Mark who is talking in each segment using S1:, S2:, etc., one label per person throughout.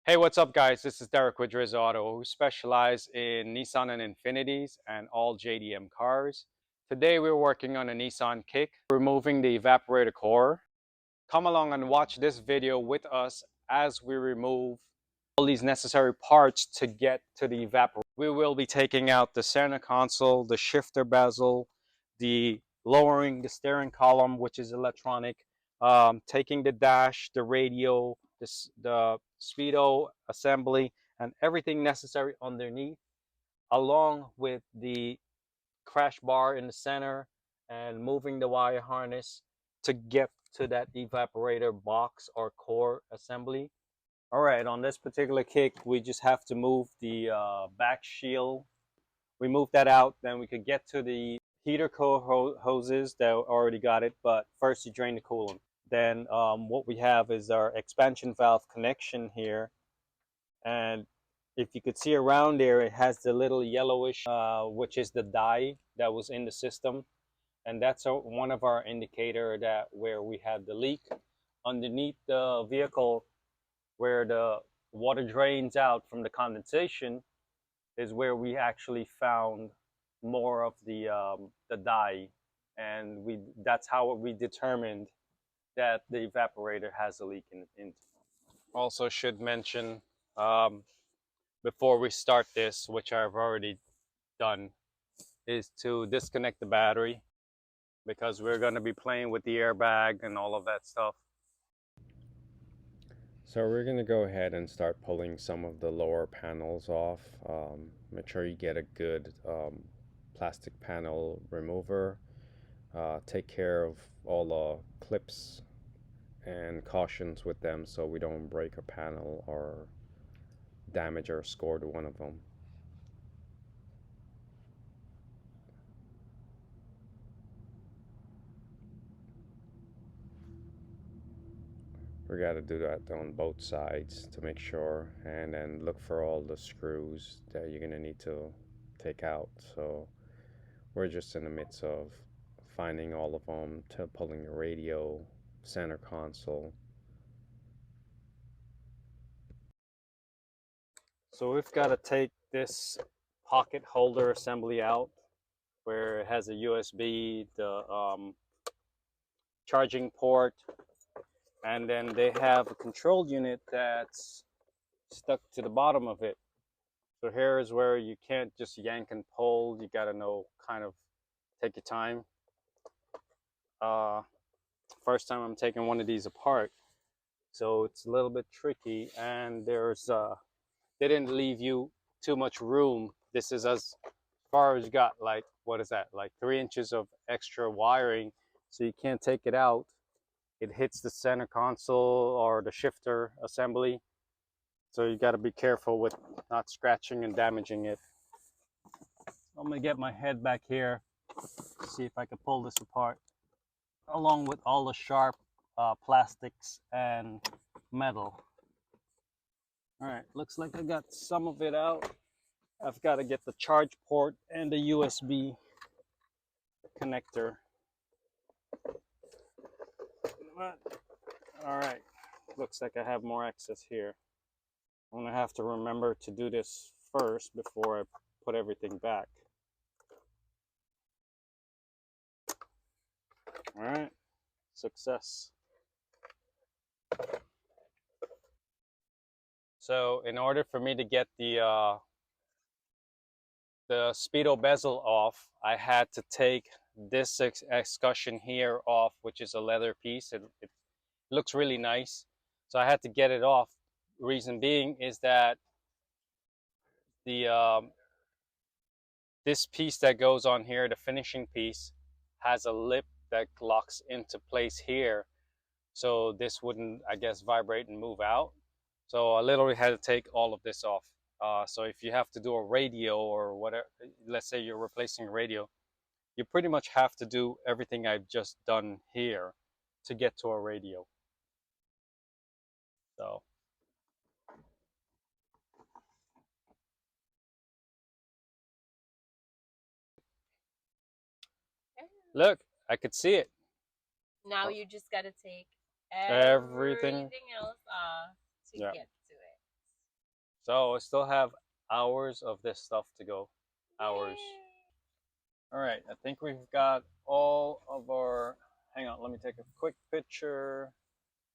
S1: Hey, what's up, guys? This is Derek with Driz Auto, who specialize in Nissan and Infinitis and all JDM cars. Today, we're working on a Nissan Kick, removing the evaporator core. Come along and watch this video with us as we remove all these necessary parts to get to the evaporator. We will be taking out the center console, the shifter bezel, the lowering the steering column, which is electronic, taking the dash, the radio, the speedo assembly, and everything necessary underneath, along with the crash bar in the center, and moving the wire harness to get to that evaporator box or core assembly. All right, on this particular kick, we just have to move the back shield. We move that out, then we could get to the heater core hoses that already got it, but first you drain the coolant. Then what we have is our expansion valve connection here, and if you could see around there, it has the little yellowish, which is the dye that was in the system, and that's one of our indicator that where we have the leak underneath the vehicle, where the water drains out from the condensation, is where we actually found more of the dye, and that's how we determined that the evaporator has a leak in. Also should mention, before we start this, which I've already done, is to disconnect the battery, because we're going to be playing with the airbag and all of that stuff.
S2: So we're going to go ahead and start pulling some of the lower panels off. Make sure you get a good plastic panel remover. Take care of all the clips and cautions with them so we don't break a panel or damage or score to one of them. We got to do that on both sides to make sure, and then look for all the screws that you're going to need to take out. So we're just in the midst of finding all of them, to pulling the radio, center console.
S1: So we've got to take this pocket holder assembly out, where it has a USB, the charging port, and then they have a control unit that's stuck to the bottom of it. So here is where you can't just yank and pull. You got to know, kind of take your time. First time I'm taking one of these apart, so it's a little bit tricky, and they didn't leave you too much room. This is as far as you got, like, what is that, like 3 inches of extra wiring, so you can't take it out. It hits the center console or the shifter assembly, so you got to be careful with not scratching and damaging it. I'm gonna get my head back here, see if I can pull this apart, along with all the sharp plastics and metal. All right, looks like I got some of it out. I've got to get the charge port and the USB connector. All right, looks like I have more access here. I'm gonna have to remember to do this first before I put everything back. All right, success. So in order for me to get the speedo bezel off, I had to take this escutcheon here off, which is a leather piece. It looks really nice, so I had to get it off. Reason being is that the this piece that goes on here, the finishing piece, has a lip that locks into place here, so this wouldn't, I guess, vibrate and move out. So I literally had to take all of this off. So if you have to do a radio or whatever, let's say you're replacing a radio, you pretty much have to do everything I've just done here to get to a radio. So look, I could see it.
S3: Now you just gotta take
S1: Everything
S3: everything else off to get to it.
S1: So I still have hours of this stuff to go. Hours. All right, I think we've got all of our, hang on, let me take a quick picture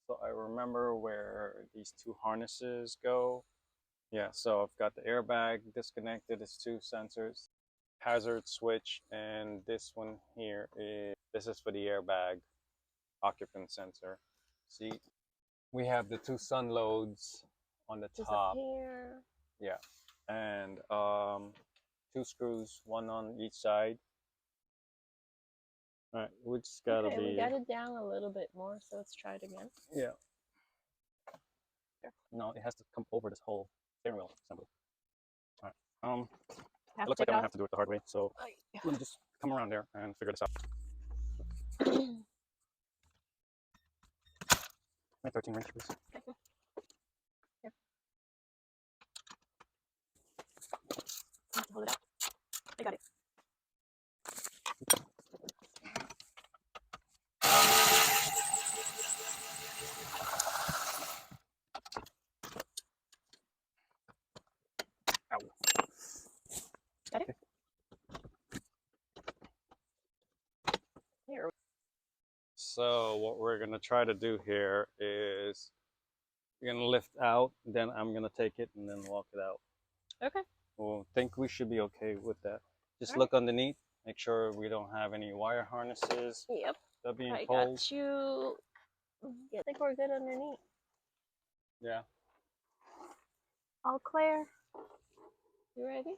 S1: so I remember where these two harnesses go. Yeah, so I've got the airbag disconnected, it's two sensors, hazard switch, and this one here this is for the airbag occupant sensor. See, we have the two sun loads on the
S3: Just
S1: top.
S3: up here.
S1: Yeah, and two screws, one on each side. All right, we just gotta
S3: Okay,
S1: be.
S3: we got it down a little bit more, so let's try it again.
S1: Yeah. No, it has to come over this whole steering wheel assembly. All right. It looks like I'm gonna have to do it the hard way, so let me just come around there and figure this out. My 13 wrench, please.
S3: Here. Hold it out. I got it.
S1: Ow.
S3: Got it? Here.
S1: So what we're gonna try to do here is we're gonna lift out, then I'm gonna take it and then walk it out.
S3: Okay.
S1: We'll think we should be okay with that. Just
S3: All
S1: look underneath, make sure we don't have any wire harnesses
S3: Yep.
S1: that are being
S3: I
S1: pulled.
S3: got you. Yeah, I think we're good underneath.
S1: Yeah.
S3: All clear. You ready?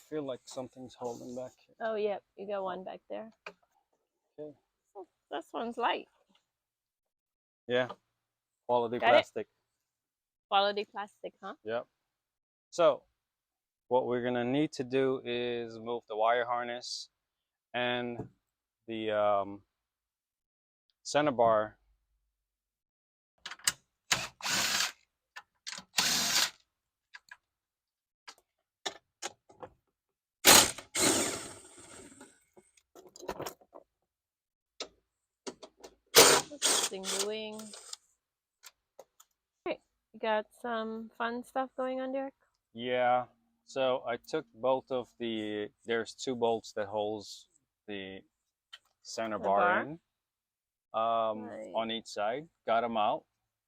S1: Feel like something's holding back here.
S3: Oh, yep. You got one back there.
S1: Okay.
S3: Oh, this one's light.
S1: Yeah. Quality
S3: Got it?
S1: plastic.
S3: Quality plastic, huh?
S1: Yep. So what we're gonna need to do is move the wire harness and the center bar.
S3: What's this thing doing? Okay. You got some fun stuff going on, Derek?
S1: Yeah. So I took both of there's two bolts that holds the center
S3: The
S1: bar
S3: bar?
S1: in
S3: Right.
S1: on each side. Got them out,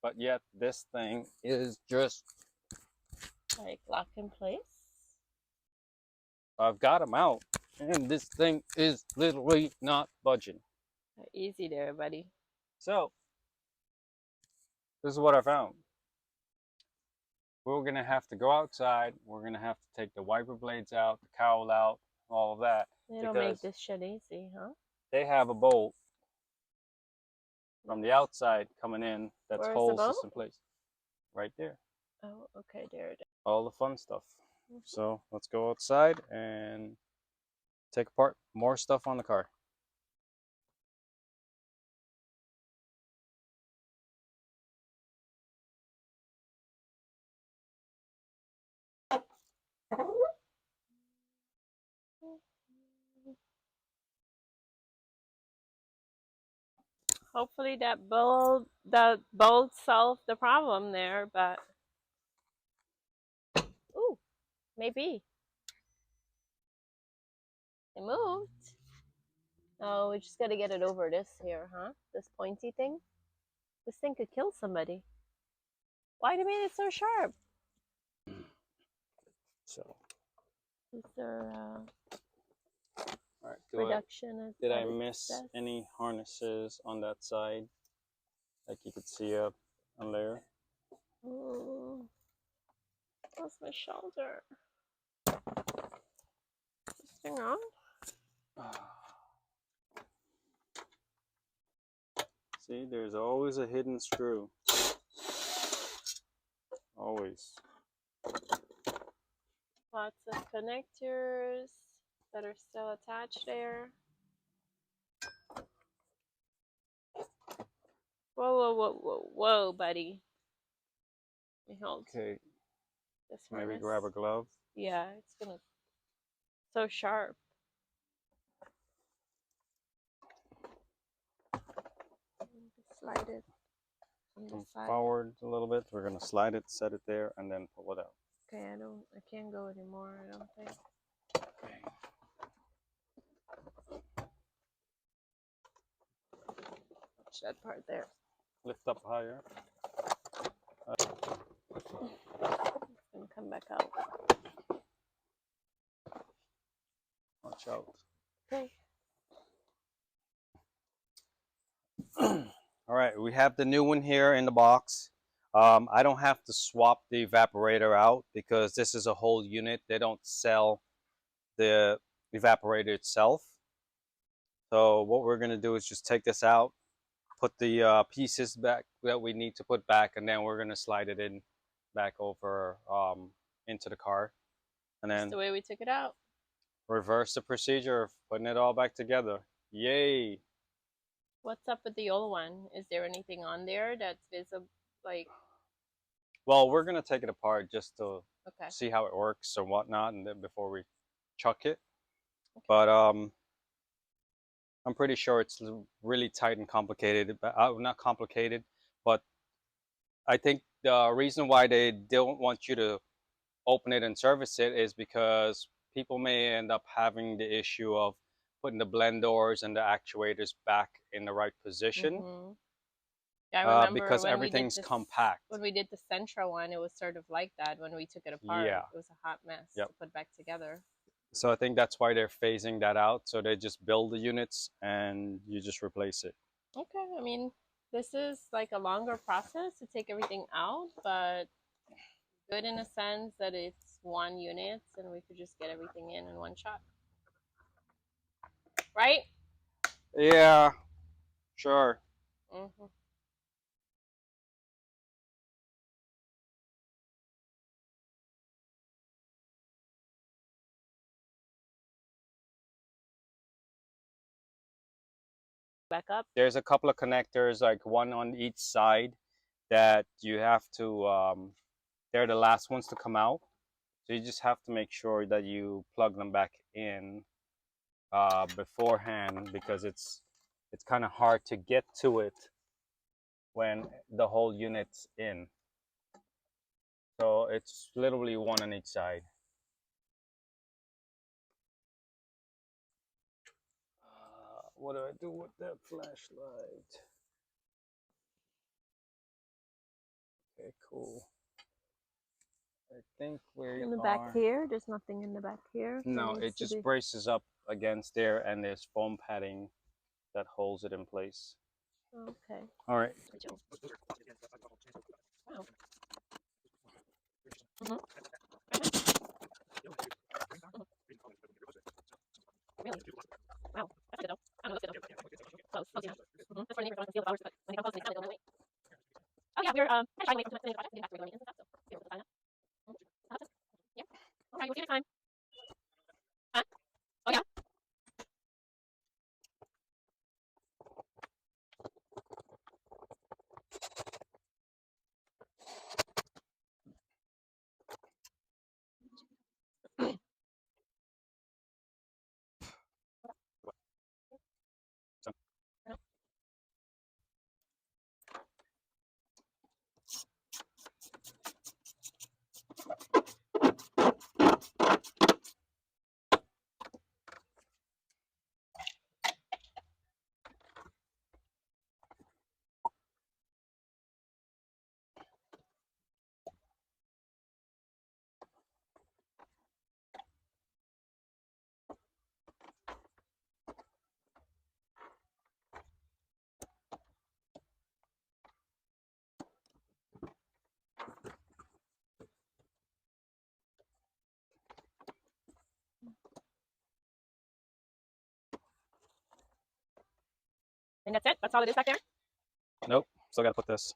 S1: but yet this thing is just,
S3: Like lock in place.
S1: I've got them out, and this thing is literally not budging.
S3: Easy there, buddy.
S1: So this is what I found. We're gonna have to go outside. We're gonna have to take the wiper blades out, the cowl out, all of that.
S3: They don't make this shit easy, huh?
S1: They have a bolt from the outside coming in that
S3: Where's the
S1: holds
S3: bolt?
S1: this in place. Right there.
S3: Oh, okay, there it is.
S1: All the fun stuff. So let's go outside and take apart more stuff on the car.
S3: Hopefully that bolt solved the problem there, but ooh, maybe it moved. Oh, we just gotta get it over this here, huh? This pointy thing. This thing could kill somebody. Why do you mean it's so sharp?
S1: So,
S3: Is there
S1: all right.
S3: reduction?
S1: Did I miss any harnesses on that side? Like you could see a layer.
S3: Ooh, that's my shoulder. Is this thing on?
S1: See, there's always a hidden screw. Always.
S3: Lots of connectors that are still attached there. Whoa, whoa, whoa, whoa, whoa, buddy. Let me hold
S1: Okay.
S3: this
S1: Maybe
S3: harness.
S1: grab a glove.
S3: Yeah, it's gonna so sharp. Slide it. on this
S1: Come
S3: side.
S1: forward a little bit. We're gonna slide it, set it there, and then pull it out.
S3: Okay, I can't go anymore, I don't think. Touch that part there.
S1: Lift up higher.
S3: And come back out.
S1: Watch out.
S3: Okay.
S1: All right, we have the new one here in the box. I don't have to swap the evaporator out because this is a whole unit. They don't sell the evaporator itself. So what we're gonna do is just take this out, put the pieces back that we need to put back, and then we're gonna slide it in back over into the car, and
S3: That's
S1: then
S3: the way we took it out.
S1: reverse the procedure of putting it all back together. Yay!
S3: What's up with the old one? Is there anything on there that's visible? Like,
S1: Well, we're gonna take it apart just to
S3: okay.
S1: see how it works or whatnot, and then before we chuck it.
S3: Okay.
S1: But I'm pretty sure it's really tight and complicated. But not complicated, but I think the reason why they don't want you to open it and service it is because people may end up having the issue of putting the blend doors and the actuators back in the right position.
S3: Mm-hmm. Yeah, I remember
S1: Because
S3: when
S1: everything's
S3: we did this,
S1: compact.
S3: When we did the Sentra one, it was sort of like that. When we took it apart,
S1: Yeah.
S3: it was a hot mess
S1: Yep.
S3: to put back together.
S1: So I think that's why they're phasing that out. So they just build the units and you just replace it.
S3: Okay, I mean, this is like a longer process to take everything out, but good in a sense that it's one unit and we could just get everything in one shot. Right?
S1: Yeah, sure.
S3: Mm-hmm. Back up.
S1: There's a couple of connectors, like one on each side, that you have to, they're the last ones to come out. So you just have to make sure that you plug them back in beforehand because it's kind of hard to get to it when the whole unit's in. So it's literally one on each side. What do I do with that flashlight? Okay, cool. I think we
S3: In the
S1: are...
S3: back here, there's nothing in the back here.
S1: No, it just braces up against there, and there's foam padding that holds it in place.
S3: Okay.
S1: All right.
S3: Wow. Mm-hmm. Really? Wow. That's good though. I don't know, that's good though. Close, close enough. Mm-hmm. That's for the neighbors, don't conceal the flowers, but when they come close, they sound, they'll know. Oh yeah, we're kind of shying away from too much project, getting back to regular maintenance and stuff, so be able to sign up. Mm-hmm. Yeah. All right, we'll see you next time. Huh? Oh yeah. And that's it? That's all it is back there?
S1: Nope. Still got to put this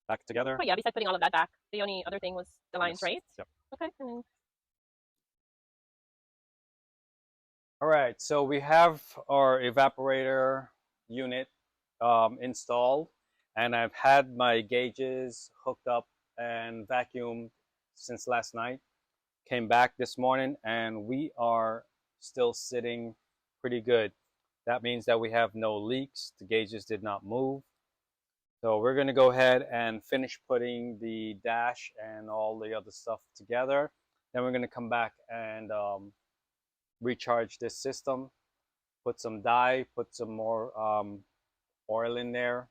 S1: back together.
S3: Oh yeah, besides putting all of that back, the only other thing was the lines,
S1: Yes.
S3: right?
S1: Yep.
S3: Okay. And then...
S1: All right. So we have our evaporator unit installed, and I've had my gauges hooked up and vacuumed since last night. Came back this morning, and we are still sitting pretty good. That means that we have no leaks. The gauges did not move. So we're going to go ahead and finish putting the dash and all the other stuff together. Then we're going to come back and recharge this system, put some dye, put some more oil in there,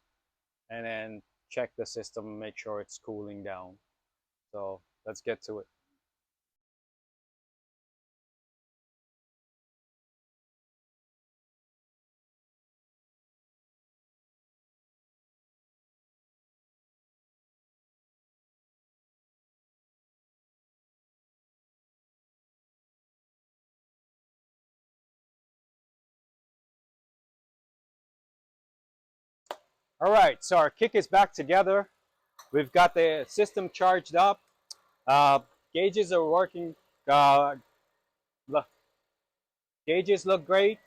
S1: and then check the system, make sure it's cooling down. So let's get to it. All right, so our kick is back together. We've got the system charged up. Uh, gauges are working. Uh, Gauges look great.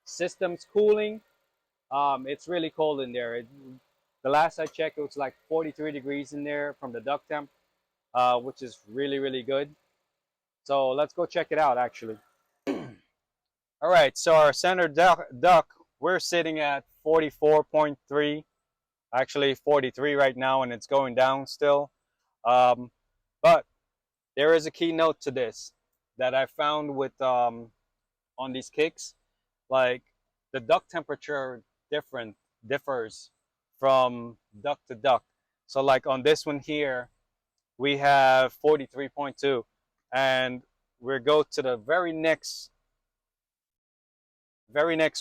S1: System's cooling. It's really cold in there. The last I checked, it was like 43 degrees in there from the duct temp, which is really, really good. So let's go check it out, actually. All right, so our center duct, we're sitting at 44.3, actually 43 right now, and it's going down still. But there is a key note to this that I found with on these kicks. Like the duct temperature differs from duct to duct. So like on this one here, we have 43.2, and we go to the very next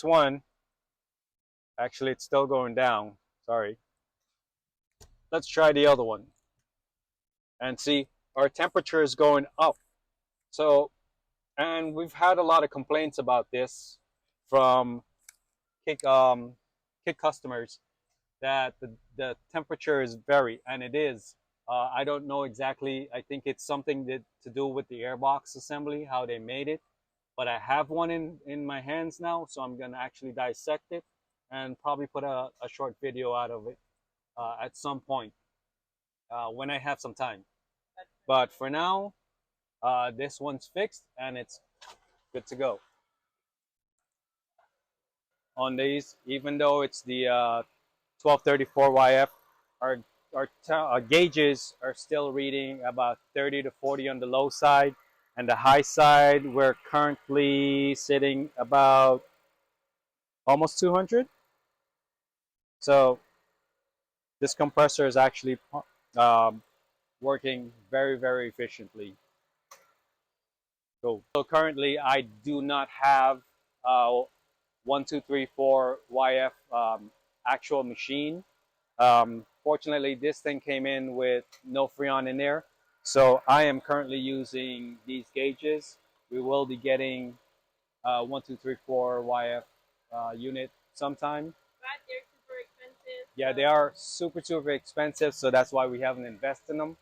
S1: one. Actually, it's still going down. Sorry. Let's try the other one and see. Our temperature is going up. So, and we've had a lot of complaints about this from kick kick customers that the temperature is very, and it is. I don't know exactly. I think it's something that to do with the airbox assembly, how they made it. But I have one in my hands now, so I'm gonna actually dissect it and probably put a short video out of it at some point when I have some time. But for now, this one's fixed and it's good to go. On these, even though it's the 1234 YF, our our gauges are still reading about 30 to 40 on the low side, and the high side we're currently sitting about almost 200. So this compressor is actually um, working very efficiently. Cool. So currently I do not have 1234 YF actual machine. Fortunately, this thing came in with no Freon in there. So I am currently using these gauges. We will be getting 1234 YF unit sometime.
S3: But they're super expensive.
S1: Yeah, they are super expensive, so that's why we haven't invested in them.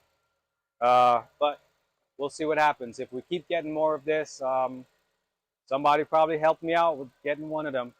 S1: But we'll see what happens. If we keep getting more of this, somebody probably helped me out with getting one of them.